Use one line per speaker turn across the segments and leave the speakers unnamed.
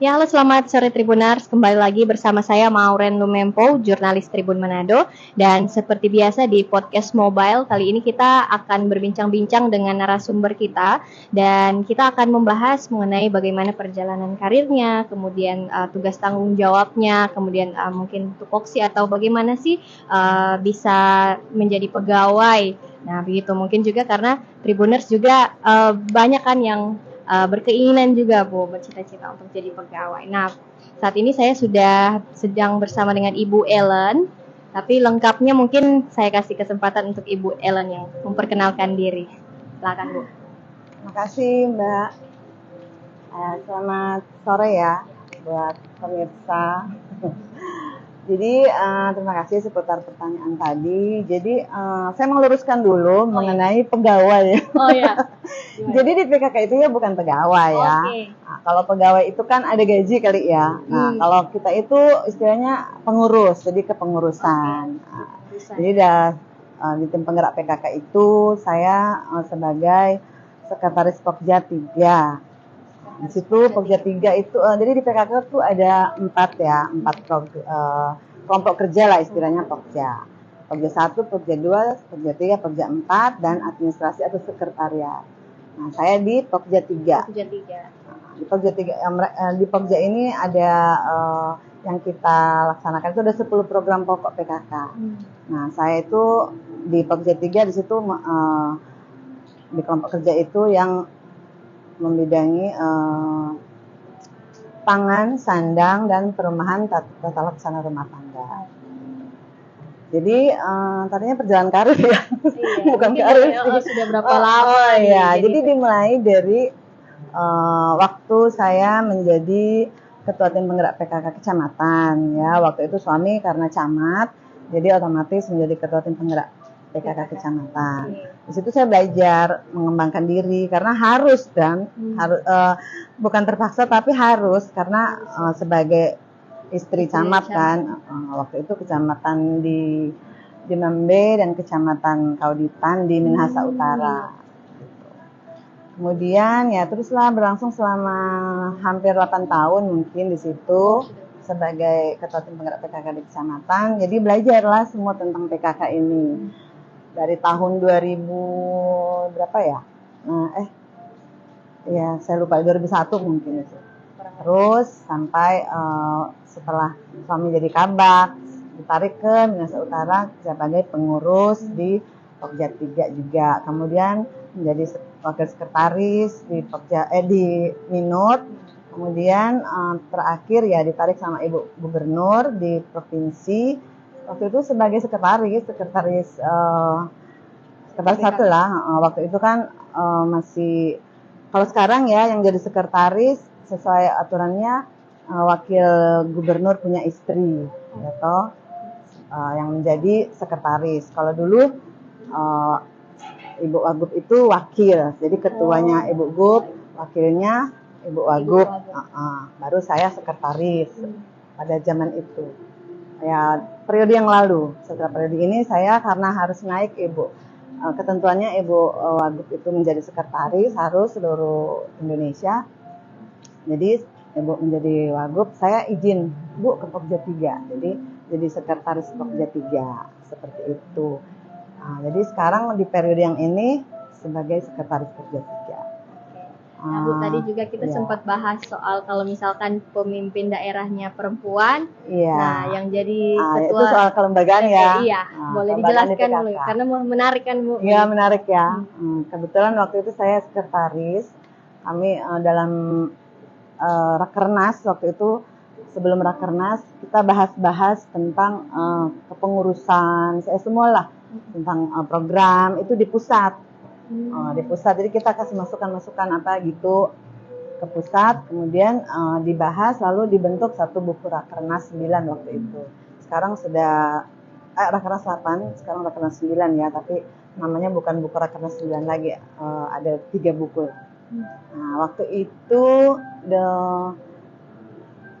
Ya, halo selamat sore Tribuners. Kembali lagi bersama saya Mauren Lumempo, jurnalis Tribun Manado. Dan seperti biasa di podcast mobile, kali ini kita akan berbincang-bincang dengan narasumber kita. Dan kita akan membahas mengenai bagaimana perjalanan karirnya, kemudian tugas tanggung jawabnya, kemudian mungkin tupoksi atau bagaimana sih bisa menjadi pegawai. Nah, begitu mungkin juga karena Tribuners juga banyak kan yang berkeinginan juga Bu, bercita-cita untuk jadi pegawai. Nah, saat ini saya sudah sedang bersama dengan Ibu Ellen, tapi lengkapnya mungkin saya kasih kesempatan untuk Ibu Ellen yang memperkenalkan diri. Silakan Bu.
Terima kasih Mbak. Selamat sore ya buat pemirsa. Jadi terima kasih seputar pertanyaan tadi. Jadi saya meluruskan dulu mengenai pegawai.
Oh ya.
Jadi di PKK itu ya bukan pegawai ya. Nah, kalau pegawai itu kan ada gaji kali ya. Nah, kalau kita itu istilahnya pengurus, jadi kepengurusan. Jadi di tim penggerak PKK itu saya sebagai sekretaris Pokja 3. Di situ Pokja 3 itu jadi di PKK itu ada 4 kelompok kerja lah istilahnya Pokja. Pokja 1, Pokja 2, Pokja 3, Pokja 4 dan administrasi atau sekretariat. Nah, saya di Pokja 3.
Pokja 3.
Di Pokja 3 di Pokja ini ada yang kita laksanakan itu ada 10 program pokok PKK. Nah, saya itu di Pokja 3 di situ di kelompok kerja itu yang membidangi pangan, sandang, dan perumahan tata laksana rumah tangga. Jadi tadinya perjalanan karir ya, bukan karir sih.
Sudah berapa lama?
Jadi dimulai dari waktu saya menjadi ketua tim penggerak PKK kecamatan ya. Waktu itu suami karena camat, jadi otomatis menjadi ketua tim penggerak PKK kecamatan. Di situ saya belajar mengembangkan diri karena harus bukan terpaksa tapi harus karena sebagai istri camat kan. Waktu itu kecamatan di Mambe dan kecamatan Kauditan di Minahasa Utara. Kemudian ya teruslah berlangsung selama hampir 8 tahun mungkin di situ sebagai ketua tim penggerak PKK di kecamatan. Jadi belajarlah semua tentang PKK ini. Dari tahun 2000 berapa ya? Saya lupa 2001 mungkin itu. Terus sampai setelah suami jadi kabak, ditarik ke Minahasa Utara sebagai pengurus di Pokja 3 juga. Kemudian menjadi wakil sekretaris di di Minut. Kemudian terakhir ya ditarik sama Ibu Gubernur di provinsi. Waktu itu sebagai sekretaris satu lah. Waktu itu kan masih, kalau sekarang ya yang jadi sekretaris sesuai aturannya wakil gubernur punya istri, atau yang menjadi sekretaris. Kalau dulu Ibu Wagub itu wakil, jadi ketuanya Ibu Gub, wakilnya Ibu Wagub, baru saya sekretaris pada zaman itu. Ya, periode yang lalu. Setelah periode ini saya karena harus naik ketentuannya Ibu Wagub itu menjadi sekretaris harus seluruh Indonesia. Jadi Ibu menjadi Wagub, saya izin Bu ke Pokja 3. Jadi sekretaris Pokja 3 seperti itu. Nah, jadi sekarang di periode yang ini sebagai sekretaris Pokja 3.
Nah Bu, tadi juga kita sempat bahas soal kalau misalkan pemimpin daerahnya perempuan, nah yang jadi ketua
itu soal kelembagaan ya.
Iya, boleh dijelaskan dulu karena menarik kan Bu.
Iya menarik ya. Kebetulan waktu itu saya sekretaris, kami dalam Rakernas waktu itu, sebelum Rakernas kita bahas tentang kepengurusan, saya semualah tentang program itu di pusat. Di pusat, jadi kita kasih masukan apa gitu ke pusat, kemudian dibahas lalu dibentuk satu buku Rakernas 9 waktu itu. Sekarang sudah Rakernas 8, sekarang Rakernas 9 ya, tapi namanya bukan buku Rakernas 9 lagi, ada 3 buku. Nah, waktu itu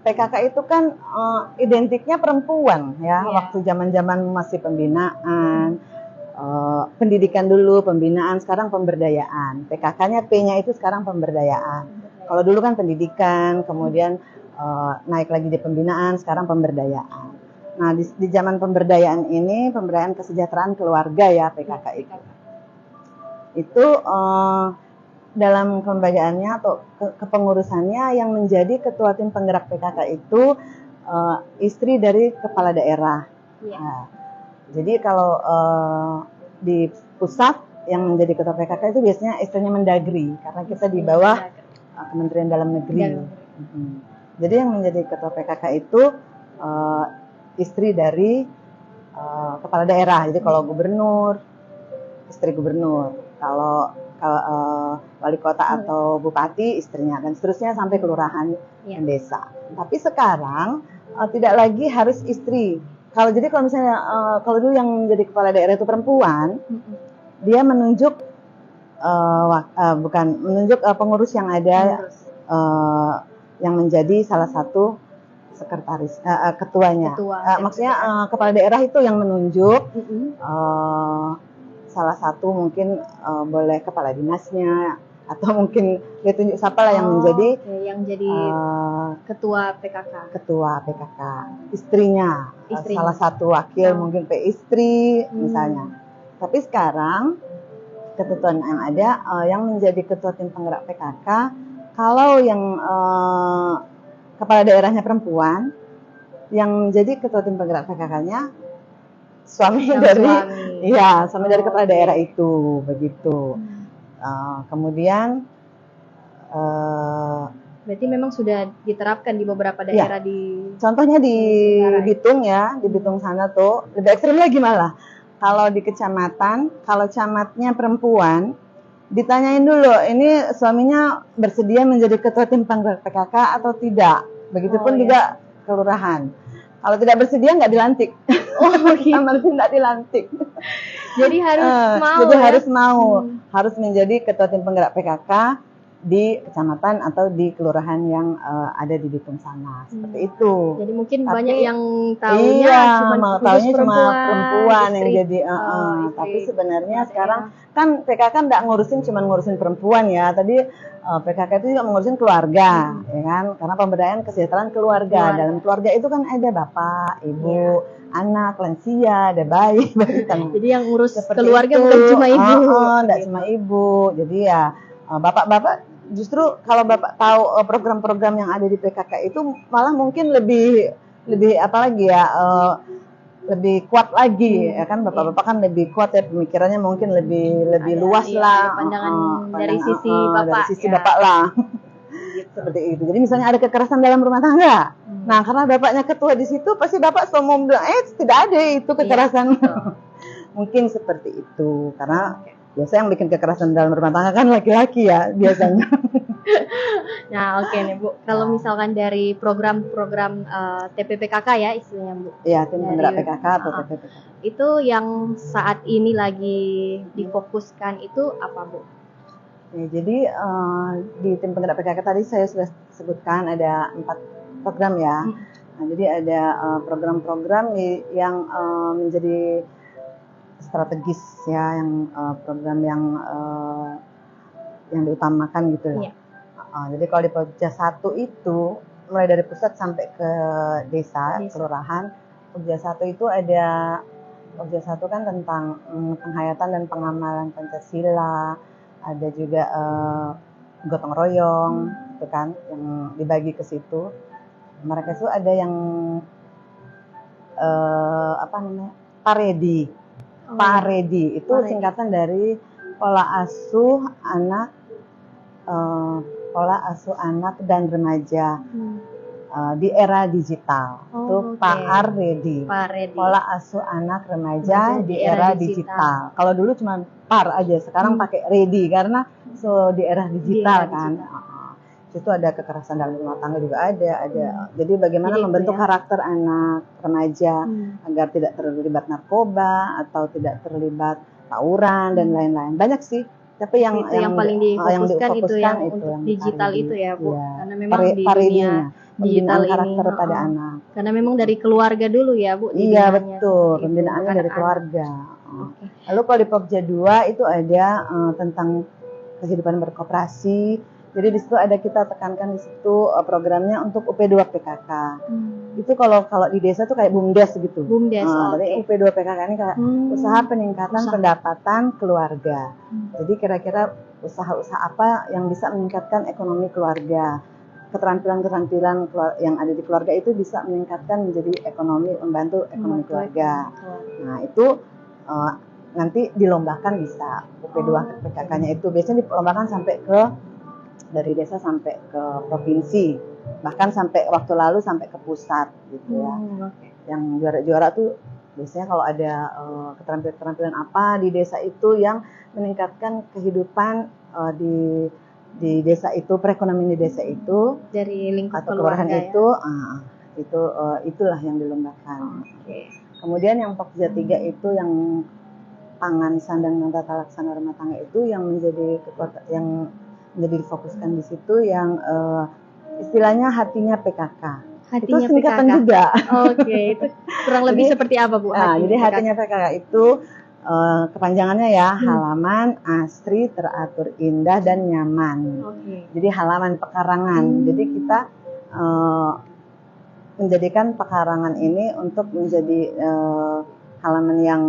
PKK itu kan identiknya perempuan ya, waktu zaman-zaman masih pembinaan. Pendidikan dulu, pembinaan, sekarang pemberdayaan. PKK-nya P-nya itu sekarang pemberdayaan. Kalau dulu kan pendidikan, kemudian naik lagi di pembinaan, sekarang pemberdayaan. Nah, di zaman pemberdayaan ini, pemberdayaan kesejahteraan keluarga ya, PKK itu dalam kelembajaannya atau kepengurusannya yang menjadi ketua tim penggerak PKK itu istri dari kepala daerah. Nah, jadi kalau di pusat yang menjadi ketua PKK itu biasanya istrinya Mendagri, karena kita di bawah Kementerian Dalam Negeri. Jadi yang menjadi ketua PKK itu istri dari kepala daerah. Jadi kalau gubernur, istri gubernur. Kalau wali kota atau bupati, istrinya, dan seterusnya sampai kelurahan dan desa. Tapi sekarang tidak lagi harus istri. Kalau misalnya kalau dulu yang menjadi kepala daerah itu perempuan, dia menunjuk menunjuk pengurus yang ada yang menjadi salah satu sekretaris ketuanya. Maksudnya kepala daerah itu yang menunjuk salah satu mungkin boleh kepala dinasnya atau mungkin dia tunjuk siapa lah yang menjadi ketua PKK istrinya salah satu wakil mungkin istri misalnya. Tapi sekarang ketentuan yang ada yang menjadi ketua tim penggerak PKK, kalau yang kepala daerahnya perempuan, yang menjadi ketua tim penggerak PKK-nya suami dari kepala daerah itu, begitu. Kemudian
berarti memang sudah diterapkan di beberapa daerah
contohnya di Bitung ya, di Bitung sana tuh lebih ekstrim lagi malah. Kalau di kecamatan, kalau camatnya perempuan, ditanyain dulu, ini suaminya bersedia menjadi ketua tim penggerak PKK atau tidak. Begitupun juga kelurahan. Kalau tidak bersedia nggak dilantik. Tidak dilantik.
Jadi harus
harus menjadi ketua tim penggerak PKK di kecamatan atau di kelurahan yang ada di Bitung sana, seperti itu.
Jadi mungkin banyak yang tahunya cuma
perempuan yang jadi. Tapi sebenarnya sekarang kan PKK nggak ngurusin perempuan ya. Tadi PKK itu juga mengurusin keluarga, ya kan? Karena pemberdayaan kesejahteraan keluarga. Dalam keluarga itu kan ada bapak, ibu, anak, lansia, ada bayi.
Jadi yang ngurus keluarga bukan cuma ibu.
Nggak cuma ibu. Jadi ya bapak-bapak justru kalau bapak tahu program-program yang ada di PKK itu malah mungkin lebih apalagi ya lebih kuat lagi ya kan, bapak-bapak kan lebih kuat ya, pemikirannya mungkin lebih luas lah,
pandangan dari sisi bapak
lah. Seperti itu. Jadi misalnya ada kekerasan dalam rumah tangga, nah karena bapaknya ketua di situ pasti bapak semua bilang tidak ada itu kekerasan. Mungkin seperti itu, karena biasa yang bikin kekerasan dalam rumah tangga kan laki-laki ya biasanya.
Nah nih Bu, kalau misalkan dari program-program TPPKK ya istilahnya Bu.
Iya, tim penggerak PKK atau TPPKK.
Itu yang saat ini lagi difokuskan itu apa Bu?
Ya, jadi di tim penggerak PKK tadi saya sudah sebutkan ada 4 program ya. Nah, jadi ada program-program yang menjadi strategis ya, yang program yang diutamakan gitu lah. Jadi kalau di Pokja 1 itu mulai dari pusat sampai ke desa. Kelurahan. Pokja 1 itu ada Pokja 1 kan tentang penghayatan dan pengamalan Pancasila, ada juga gotong royong, itu kan yang dibagi ke situ. Mereka itu ada yang Paredi. Paredi itu singkatan dari pola asuh anak dan remaja di era digital. Itu Paredi. Pola asuh anak remaja di era digital. Kalau dulu cuma par aja, sekarang pakai ready karena di era digital kan. Itu ada kekerasan dalam rumah tangga juga ada. Jadi bagaimana membentuk karakter anak remaja agar tidak terlibat narkoba atau tidak terlibat tawuran dan lain-lain. Banyak sih. Tapi yang
paling difokuskan itu yang untuk digital itu ya Bu. Karena memang di dunia digital
karakter
ini
pada anak.
Karena memang dari keluarga dulu ya Bu.
Iya betul, pembinaannya dari keluarga. Lalu kalau di Pokja 2 itu ada tentang kehidupan berkooperasi, Jadi di situ ada kita tekankan di situ programnya untuk UP2 PKK. Itu kalau di desa tuh kayak BUMDes gitu.
BUMDes.
Dari UP2 PKK ini kayak usaha peningkatan pendapatan keluarga. Jadi kira-kira usaha-usaha apa yang bisa meningkatkan ekonomi keluarga. Keterampilan-keterampilan yang ada di keluarga itu bisa meningkatkan menjadi membantu ekonomi keluarga. Nah, itu nanti dilombakan bisa UP2 PKK-nya itu. Biasanya dilombakan sampai dari desa sampai ke provinsi. Bahkan waktu lalu sampai ke pusat gitu ya. Yang juara-juara tuh biasanya kalau ada keterampilan-keterampilan apa di desa itu yang meningkatkan kehidupan di desa itu, perekonomian di desa itu
dari lingkup
atau kelurahan
itu
itulah yang dilombakan. Kemudian yang Pokja 3 itu yang pangan sandang dan tata laksana rumah tangga itu yang menjadi difokuskan di situ yang istilahnya hatinya PKK. Itu singkatan PKK juga.
Itu kurang lebih seperti apa Bu?
Jadi hatinya PKK itu kepanjangannya ya halaman asri, teratur, indah dan nyaman. Jadi halaman pekarangan. Jadi kita menjadikan pekarangan ini untuk menjadi halaman yang